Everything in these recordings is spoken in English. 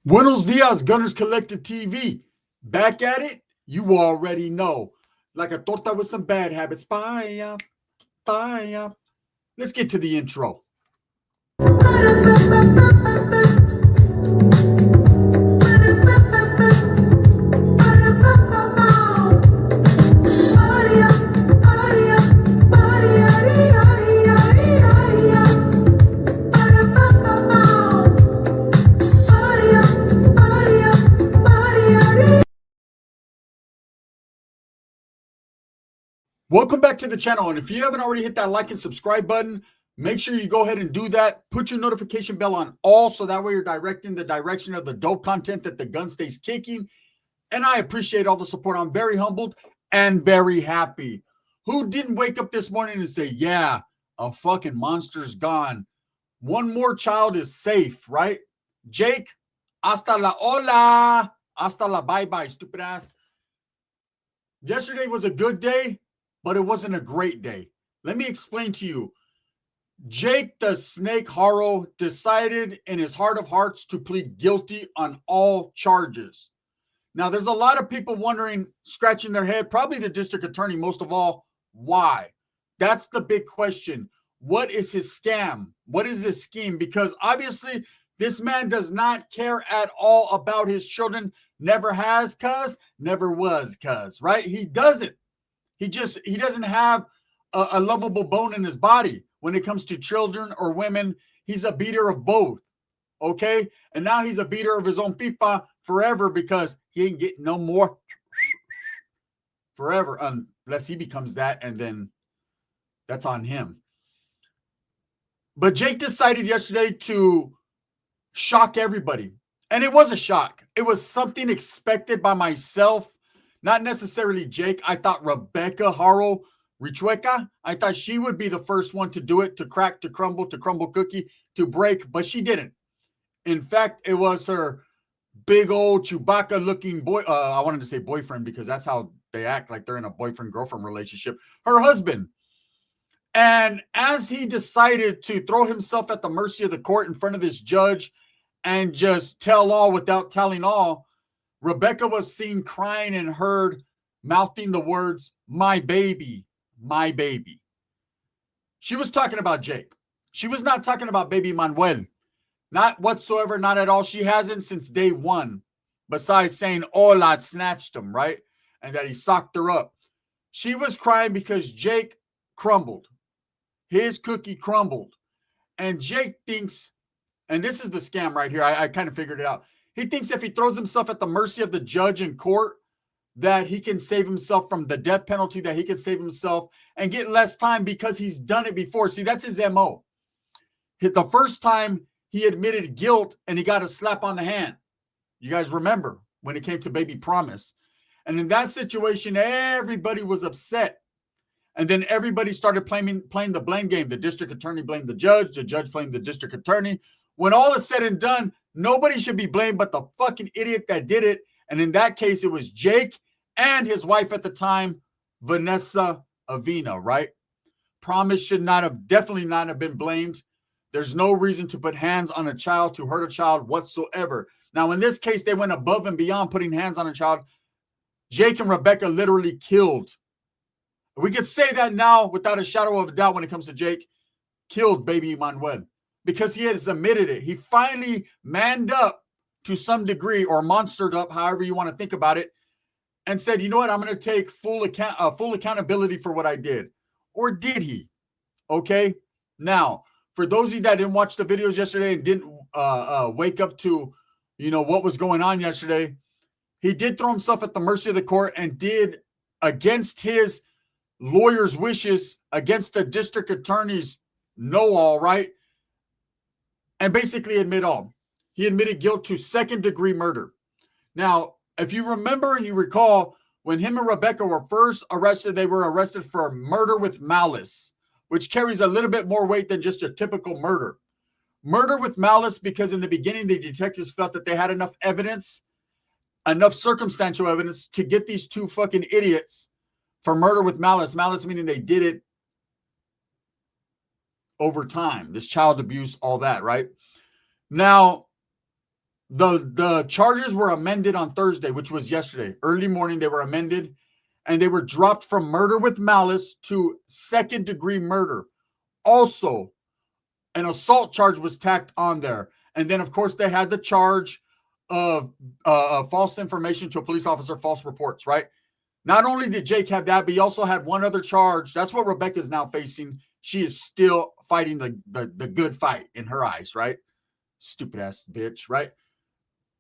Buenos dias, Gunners Collective TV. Back at it? You already know. Like a torta with some bad habits. Bye. Bye. Let's get to the intro. Welcome back to the channel. And if you haven't already hit that like and subscribe button, make sure you go ahead and do that. Put your notification bell on all so that way you're directing the direction of the dope content that the gun stays kicking. And I appreciate all the support. I'm very humbled and very happy. Who didn't wake up this morning and say, yeah, a fucking monster's gone? One more child is safe, right? Jake, hasta la hola. Hasta la bye-bye, stupid ass. Yesterday was a good day, but it wasn't a great day. Let me explain to you. Jake the Snake Haro decided in his heart of hearts to plead guilty on all charges. Now, there's a lot of people wondering, scratching their head, probably the district attorney most of all, why? That's the big question. What is his scam? What is his scheme? Because obviously, this man does not care at all about his children. Never has, never was, right? He doesn't. He doesn't have a lovable bone in his body when it comes to children or women. He's a beater of both. Okay. And now he's a beater of his own pipa forever because he ain't getting no more forever unless he becomes that. And then that's on him. But Jake decided yesterday to shock everybody. And it was a shock. It was something expected by myself, not necessarily Jake. I thought Rebecca Haro Richueca, I thought she would be the first one to do it, to crack, to crumble cookie, to break, but she didn't. In fact, it was her big old Chewbacca looking boy. I wanted to say boyfriend because that's how they act, like they're in a boyfriend girlfriend relationship. Her husband. And as he decided to throw himself at the mercy of the court in front of this judge and just tell all without telling all, Rebecca was seen crying and heard mouthing the words, my baby, my baby. She was talking about Jake. She was not talking about baby Manuel. Not whatsoever, not at all. She hasn't since day one, besides saying, Ola snatched him, right? And that he socked her up. She was crying because Jake crumbled. His cookie crumbled. And Jake thinks, and this is the scam right here, I kind of figured it out. He thinks if he throws himself at the mercy of the judge in court, that he can save himself from the death penalty, that he can save himself and get less time because he's done it before. See, that's his MO. The first time he admitted guilt and he got a slap on the hand. You guys remember when it came to Baby Promise. And in that situation, everybody was upset. And then everybody started playing the blame game. The district attorney blamed the judge blamed the district attorney. When all is said and done, nobody should be blamed but the fucking idiot that did it. And in that case, it was Jake and his wife at the time, Vanessa Avina, right? Promise should definitely not have been blamed. There's no reason to put hands on a child, to hurt a child whatsoever. Now, in this case, they went above and beyond putting hands on a child. Jake and Rebecca literally killed. We could say that now without a shadow of a doubt when it comes to Jake, killed baby Manuel because he has admitted it. He finally manned up to some degree, or monstered up, however you want to think about it, and said, you know what, I'm going to take full accountability for what I did. Or did he? Okay. Now, for those of you that didn't watch the videos yesterday and didn't wake up to, what was going on yesterday, he did throw himself at the mercy of the court and did, against his lawyer's wishes, against the district attorney's know-all, right? And basically admit all. He admitted guilt to second-degree murder. Now, if you remember and you recall, when him and Rebecca were first arrested, they were arrested for murder with malice, which carries a little bit more weight than just a typical murder. Murder with malice because in the beginning, the detectives felt that they had enough evidence, enough circumstantial evidence to get these two fucking idiots for murder with malice. Malice meaning they did it over time. This child abuse, all that, right? Now, The charges were amended on Thursday, which was yesterday. Early morning, they were amended, and they were dropped from murder with malice to second-degree murder. Also, an assault charge was tacked on there. And then, of course, they had the charge of false information to a police officer, false reports, right? Not only did Jake have that, but he also had one other charge. That's what Rebecca is now facing. She is still fighting the good fight in her eyes, right? Stupid ass bitch, right?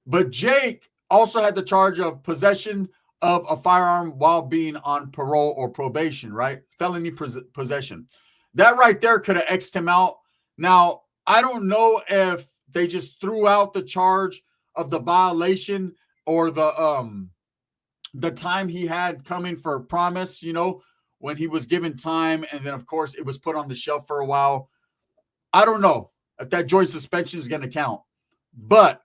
But Jake also had the charge of possession of a firearm while being on parole or probation, right? Felony possession. That right there could have X'd him out. Now, I don't know if they just threw out the charge of the violation or the time he had coming for promise, you know, when he was given time, and then of course it was put on the shelf for a while. I don't know if that joint suspension is going to count. But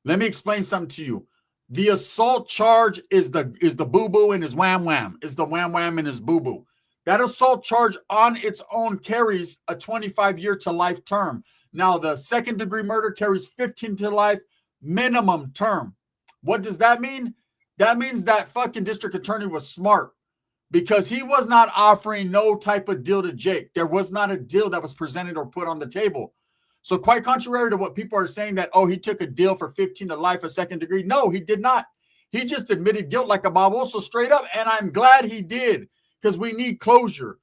let me explain something to you. The assault charge is the boo-boo and his wham-wham. Is the wham-wham and his boo-boo. That assault charge on its own carries a 25-year to life term. Now, the second-degree murder carries 15 to life minimum term. What does that mean? That means that fucking district attorney was smart because he was not offering no type of deal to Jake. There was not a deal that was presented or put on the table. So quite contrary to what people are saying that, oh, he took a deal for 15 to life, a second degree. No, he did not. He just admitted guilt like a baboso straight up. And I'm glad he did because we need closure.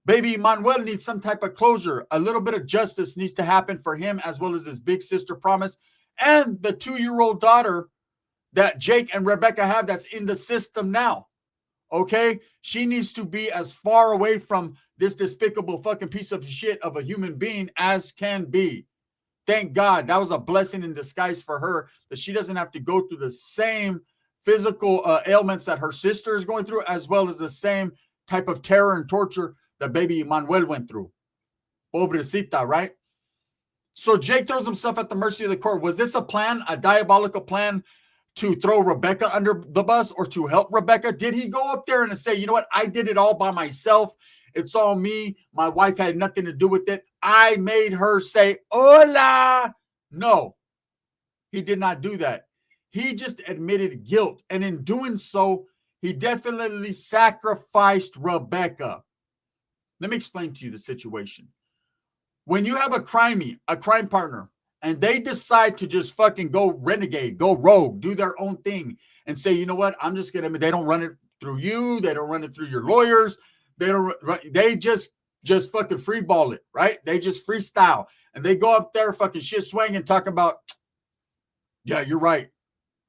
Baby Manuel needs some type of closure. A little bit of justice needs to happen for him as well as his big sister Promise and the 2-year-old daughter that Jake and Rebecca have that's in the system now. Okay? She needs to be as far away from this despicable fucking piece of shit of a human being as can be. Thank God. That was a blessing in disguise for her that she doesn't have to go through the same physical ailments that her sister is going through, as well as the same type of terror and torture that baby Manuel went through. Pobrecita, right? So Jake throws himself at the mercy of the court. Was this a plan, a diabolical plan to throw Rebecca under the bus or to help Rebecca? Did he go up there and say, you know what, I did it all by myself. It's all me. My wife had nothing to do with it. I made her say, hola. No, he did not do that. He just admitted guilt. And in doing so, he definitely sacrificed Rebecca. Let me explain to you the situation. When you have a crime partner, and they decide to just fucking go renegade, go rogue, do their own thing, and say, you know what, I'm just gonna. They don't run it through you. They don't run it through your lawyers. They just fucking freeball it, right? They just freestyle, and they go up there, fucking shit swing, and talk about, yeah, you're right,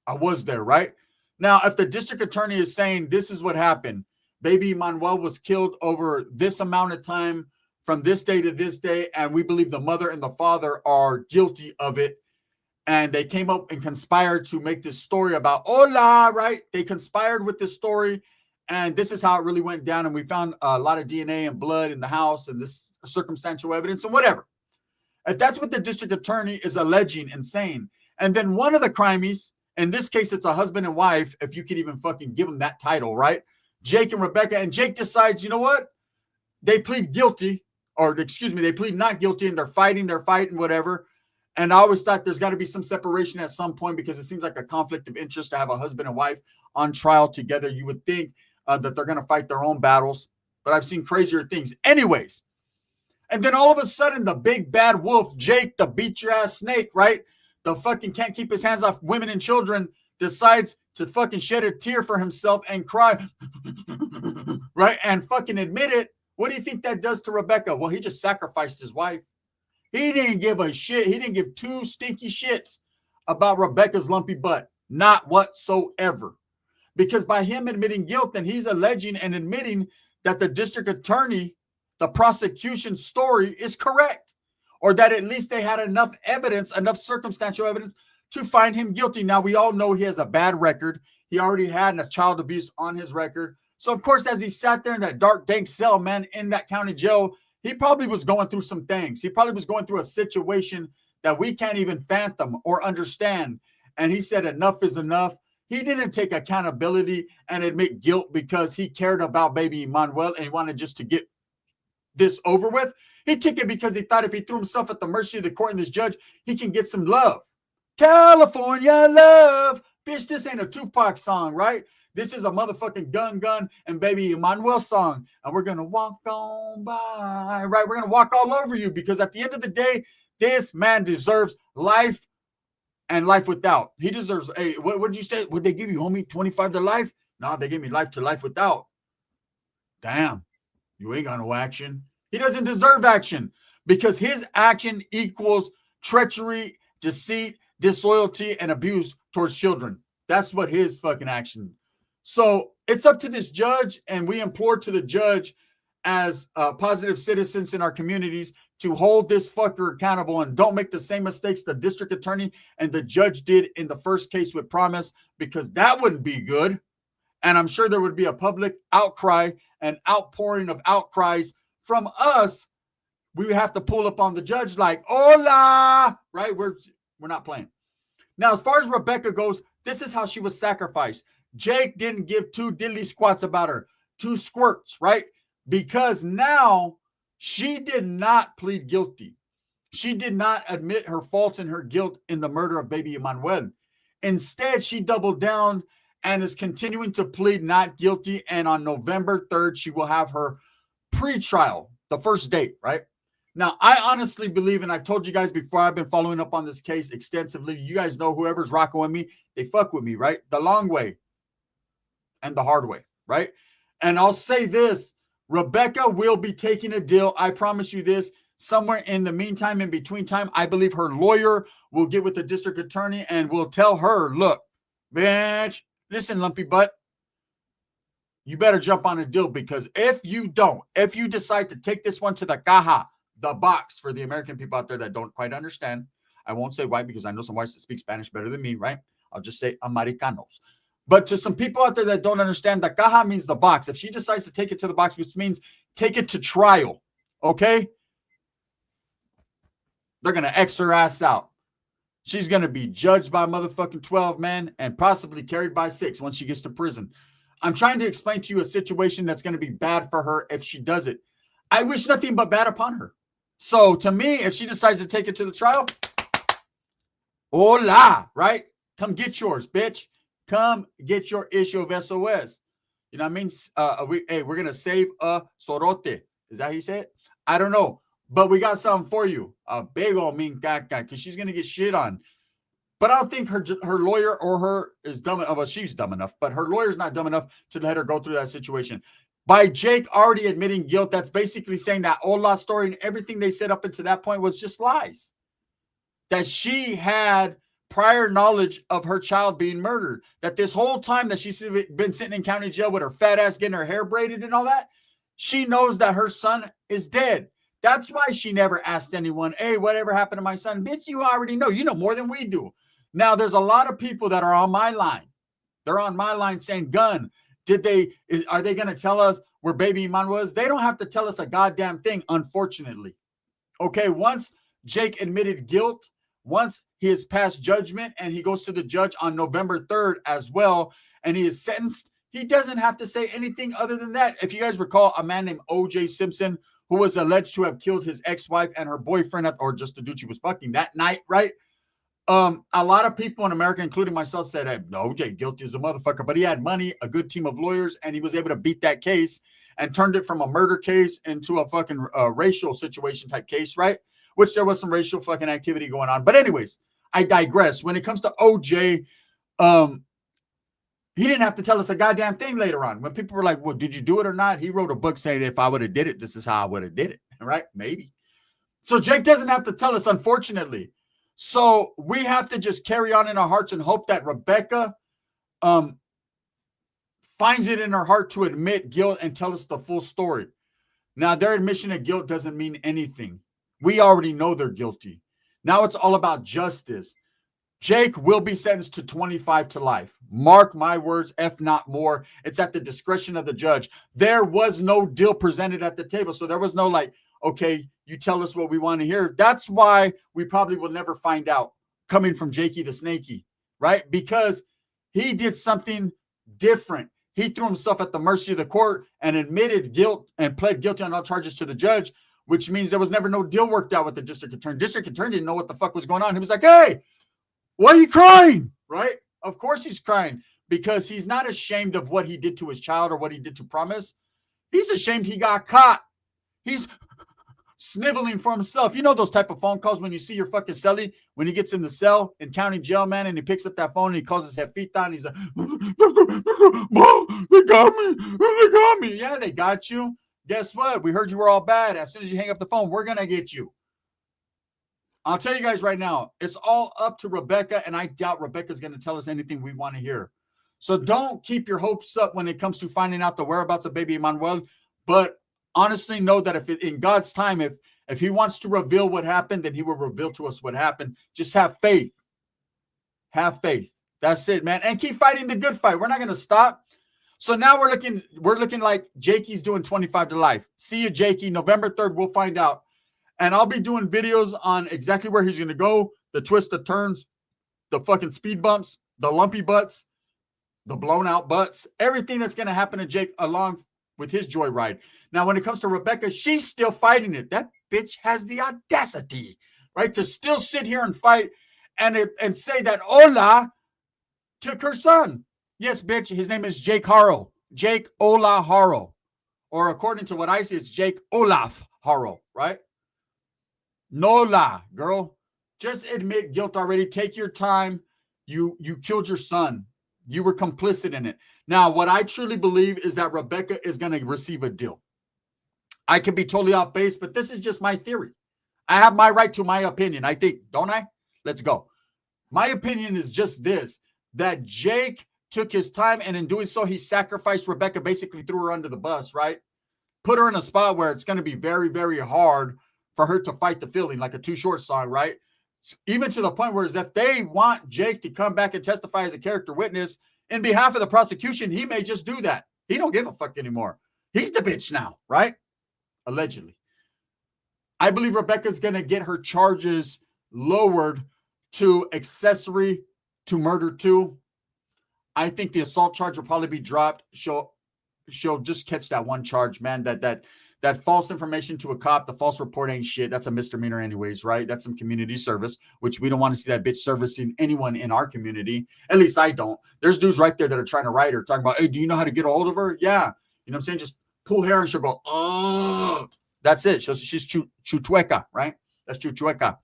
I was there, right? Now, if the district attorney is saying this is what happened, baby Manuel was killed over this amount of time, from this day to this day, and we believe the mother and the father are guilty of it, and they came up and conspired to make this story about hola, right? They conspired with this story, and this is how it really went down, and we found a lot of DNA and blood in the house and this circumstantial evidence and whatever. If that's what the district attorney is alleging and saying, and then one of the crimies, in this case, it's a husband and wife, if you could even fucking give them that title, right? Jake and Rebecca, and Jake decides, you know what? They plead guilty, or excuse me, they plead not guilty, and they're fighting, whatever. And I always thought there's got to be some separation at some point because it seems like a conflict of interest to have a husband and wife on trial together. You would think that they're going to fight their own battles, but I've seen crazier things. Anyways, and then all of a sudden, the big bad wolf, Jake, the beat your ass snake, right? The fucking can't keep his hands off women and children, decides to fucking shed a tear for himself and cry, right? And fucking admit it. What do you think that does to Rebecca? Well, he just sacrificed his wife. He didn't give a shit. He didn't give two stinky shits about Rebecca's lumpy butt. Not whatsoever. Because by him admitting guilt, then he's alleging and admitting that the district attorney, the prosecution's story is correct. Or that at least they had enough evidence, enough circumstantial evidence to find him guilty. Now, we all know he has a bad record. He already had a child abuse on his record. So, of course, as he sat there in that dark, dank cell, man, in that county jail, he probably was going through some things. He probably was going through a situation that we can't even fathom or understand. And he said, enough is enough. He didn't take accountability and admit guilt because he cared about baby Manuel and he wanted just to get this over with. He took it because he thought if he threw himself at the mercy of the court and this judge, he can get some love. California love. Bitch, this ain't a Tupac song, right? This is a motherfucking Gun and Baby Emmanuel song. And we're going to walk on by, right? We're going to walk all over you because at the end of the day, this man deserves life and life without. He deserves, hey, what did you say? Would they give you, homie, 25 to life? No, they gave me life to life without. Damn, you ain't got no action. He doesn't deserve action because his action equals treachery, deceit, disloyalty, and abuse towards children. That's what his fucking action. So it's up to this judge, and we implore to the judge as positive citizens in our communities to hold this fucker accountable and don't make the same mistakes the district attorney and the judge did in the first case with Promise, because that wouldn't be good. And I'm sure there would be a public outcry and outpouring of outcries from us. We would have to pull up on the judge like, hola, right? We're not playing. Now, as far as Rebecca goes, this is how she was sacrificed. Jake didn't give two diddly squats about her, 2 squirts, right? Because now she did not plead guilty. She did not admit her faults and her guilt in the murder of baby Emmanuel. Instead, she doubled down and is continuing to plead not guilty. And on November 3rd, she will have her pre-trial, the first date, right? Now, I honestly believe, and I told you guys before, I've been following up on this case extensively. You guys know whoever's rocking with me, they fuck with me, right? The long way and the hard way, right? And I'll say this, Rebecca will be taking a deal. I promise you this. Somewhere in the meantime, in between time, I believe her lawyer will get with the district attorney and will tell her, look, bitch, listen, lumpy butt, you better jump on a deal, because if you don't, if you decide to take this one to the caja, the box, for the American people out there that don't quite understand, I won't say white because I know some whites that speak Spanish better than me, right? I'll just say Americanos. But to some people out there that don't understand, the caja means the box. If she decides to take it to the box, which means take it to trial, okay? They're going to X her ass out. She's going to be judged by motherfucking 12 men and possibly carried by 6 once she gets to prison. I'm trying to explain to you a situation that's going to be bad for her if she does it. I wish nothing but bad upon her. So to me, if she decides to take it to the trial, hola, right? Come get yours, bitch. Come get your issue of SOS. You know what I mean? We're going to save a sorote. Is that how you say it? I don't know. But we got something for you. A big old mean caca, because she's going to get shit on. But I don't think her lawyer or her is dumb. Well, she's dumb enough, but her lawyer's not dumb enough to let her go through that situation. By Jake already admitting guilt, that's basically saying that Ola story and everything they said up until that point was just lies. That she had prior knowledge of her child being murdered. That this whole time that she's been sitting in county jail with her fat ass getting her hair braided and all that, she knows that her son is dead. That's why she never asked anyone, hey, whatever happened to my son? Bitch, you already know. You know more than we do. Now, there's a lot of people that are on my line. They're on my line saying, Gun, are they going to tell us where baby Iman was? They don't have to tell us a goddamn thing, unfortunately. Okay, once Jake admitted guilt, once he has passed judgment and he goes to the judge on November 3rd as well, and he is sentenced, he doesn't have to say anything other than that. If you guys recall, a man named O.J. Simpson, who was alleged to have killed his ex-wife and her boyfriend, or just the dude she was fucking that night, right? A lot of people in America, including myself, said, hey, no, OJ guilty as a motherfucker, but he had money, a good team of lawyers, and he was able to beat that case and turned it from a murder case into a fucking racial situation type case, right? Which there was some racial fucking activity going on. But anyways, I digress. When it comes to OJ, he didn't have to tell us a goddamn thing later on. When people were like, well, did you do it or not? He wrote a book saying, if I would have did it, this is how I would have did it, right? Maybe. So Jake doesn't have to tell us, unfortunately. So we have to just carry on in our hearts and hope that Rebecca finds it in her heart to admit guilt and tell us the full story. Now, their admission of guilt doesn't mean anything. We already know they're guilty. Now it's all about justice. Jake will be sentenced to 25 to life. Mark my words, if not more. It's at the discretion of the judge. There was no deal presented at the table. So there was no like, okay, you tell us what we want to hear. That's why we probably will never find out coming from Jakey the Snakey, right? Because he did something different. He threw himself at the mercy of the court and admitted guilt and pled guilty on all charges to the judge, which means there was never no deal worked out with the district attorney. District attorney didn't know what the fuck was going on. He was like, hey, Why are you crying? Right? Of course he's crying because he's not ashamed of what he did to his child or what he did to Promise. He's ashamed he got caught. He's sniveling for himself. You know those type of phone calls when you see your fucking cellie when he gets in the cell in county jail, man, and he picks up that phone and he calls his jefita and he's like, Mom, they got me. They got me. Yeah, they got you. Guess what? We heard you were all bad. As soon as you hang up the phone, we're going to get you. I'll tell you guys right now, it's all up to Rebecca, and I doubt Rebecca's going to tell us anything we want to hear. So don't keep your hopes up when it comes to finding out the whereabouts of baby Emmanuel. But honestly, know that if in God's time, if he wants to reveal what happened, then he will reveal to us what happened. Just have faith. Have faith. That's it, man. And keep fighting the good fight. We're not going to stop. So now we're looking like Jakey's doing 25 to life. See you, Jakey. November 3rd, we'll find out. And I'll be doing videos on exactly where he's going to go, the twists, the turns, the fucking speed bumps, the lumpy butts, the blown out butts, everything that's going to happen to Jake along with his joyride. Now, when it comes to Rebecca, she's still fighting it. That bitch has the audacity, right, to still sit here and fight and say that Ola took her son. Yes, bitch, his name is Jake Haro. Jake Ola Haro. Or according to what I see, it's Jake Olaf Haro, right? Nola, girl. Just admit guilt already. Take your time. You killed your son. You were complicit in it. Now, what I truly believe is that Rebecca is going to receive a deal. I could be totally off base, but this is just my theory. I have my right to my opinion, I think, don't I? Let's go. My opinion is just this, that Jake took his time, and in doing so, he sacrificed Rebecca, basically threw her under the bus, right? Put her in a spot where it's going to be very, very hard for her to fight the feeling, like a Too Short song, right? Even to the point where if they want Jake to come back and testify as a character witness in behalf of the prosecution, he may just do that. He don't give a fuck anymore. He's the bitch now, right? Allegedly. I believe Rebecca's going to get her charges lowered to accessory to murder 2. I think the assault charge will probably be dropped. She'll just catch that one charge, man. That false information to a cop, the false report ain't shit. That's a misdemeanor anyways, right? That's some community service, which we don't want to see that bitch servicing anyone in our community. At least I don't. There's dudes right there that are trying to write her, talking about, hey, do you know how to get a hold of her? Yeah. You know what I'm saying? Just pull hair and she'll go, oh. That's it. She's chuchueca, right? That's chuchueca.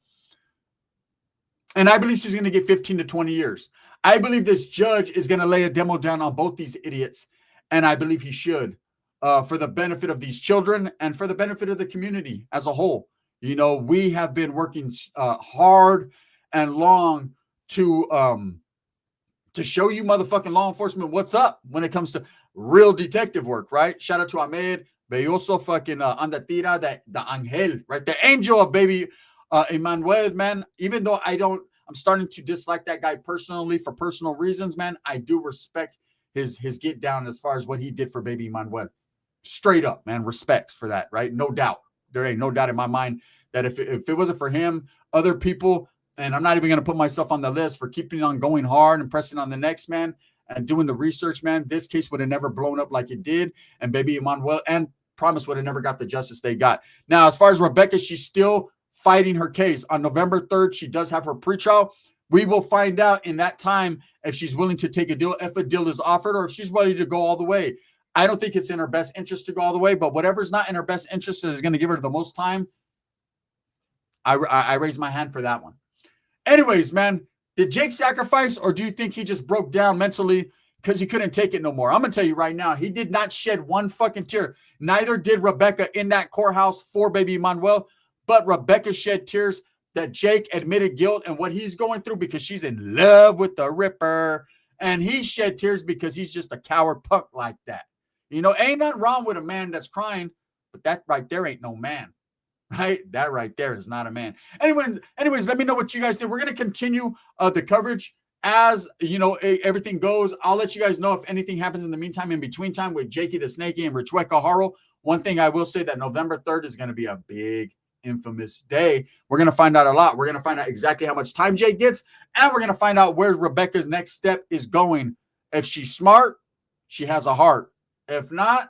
And I believe she's going to get 15 to 20 years. I believe this judge is going to lay a demo down on both these idiots, and I believe he should. For the benefit of these children and for the benefit of the community as a whole. You know, we have been working hard and long to show you motherfucking law enforcement what's up when it comes to real detective work, right? Shout out to Ahmed, Belloso, fucking Andatira, the Angel, right? The angel of baby Emmanuel, man. Even though I'm starting to dislike that guy personally for personal reasons, man, I do respect his get down as far as what he did for baby Emmanuel. Straight up, man, respects for that, right? No doubt. There ain't no doubt in my mind that if it wasn't for him, other people, and I'm not even going to put myself on the list for keeping on going hard and pressing on the next, man, and doing the research, man, this case would have never blown up like it did, and baby Emmanuel and Promise would have never got the justice they got. Now, as far as Rebecca, she's still fighting her case. On November 3rd, she does have her pretrial. We will find out in that time if she's willing to take a deal, if a deal is offered, or if she's ready to go all the way. I don't think it's in her best interest to go all the way, but whatever's not in her best interest that is going to give her the most time, I raise my hand for that one. Anyways, man, did Jake sacrifice, or do you think he just broke down mentally because he couldn't take it no more? I'm going to tell you right now, he did not shed one fucking tear. Neither did Rebecca in that courthouse for baby Emmanuel, but Rebecca shed tears that Jake admitted guilt and what he's going through because she's in love with the Ripper, and he shed tears because he's just a coward punk like that. You know, ain't nothing wrong with a man that's crying, but that right there ain't no man, right? That right there is not a man. Anyways, let me know what you guys think. We're going to continue the coverage as, you know, everything goes. I'll let you guys know if anything happens in the meantime, in between time with Jakey the Snakey and Richueca Haro. One thing I will say that November 3rd is going to be a big, infamous day. We're going to find out a lot. We're going to find out exactly how much time Jake gets, and we're going to find out where Rebecca's next step is going. If she's smart, she has a heart. If not,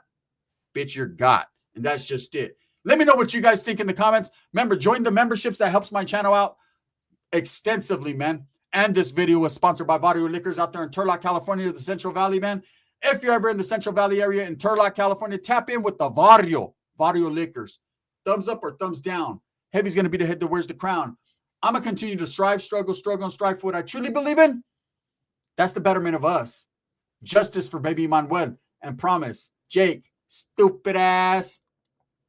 bitch, you're got. And that's just it. Let me know what you guys think in the comments. Remember, join the memberships. That helps my channel out extensively, man. And this video was sponsored by Vario Liquors out there in Turlock, California, the Central Valley, man. If you're ever in the Central Valley area in Turlock, California, tap in with the Vario Liquors. Thumbs up or thumbs down. Heavy's going to be the head that wears the crown. I'm going to continue to strive, struggle, and strive for what I truly believe in. That's the betterment of us. Justice for baby Manuel. And promise, Jake, stupid ass.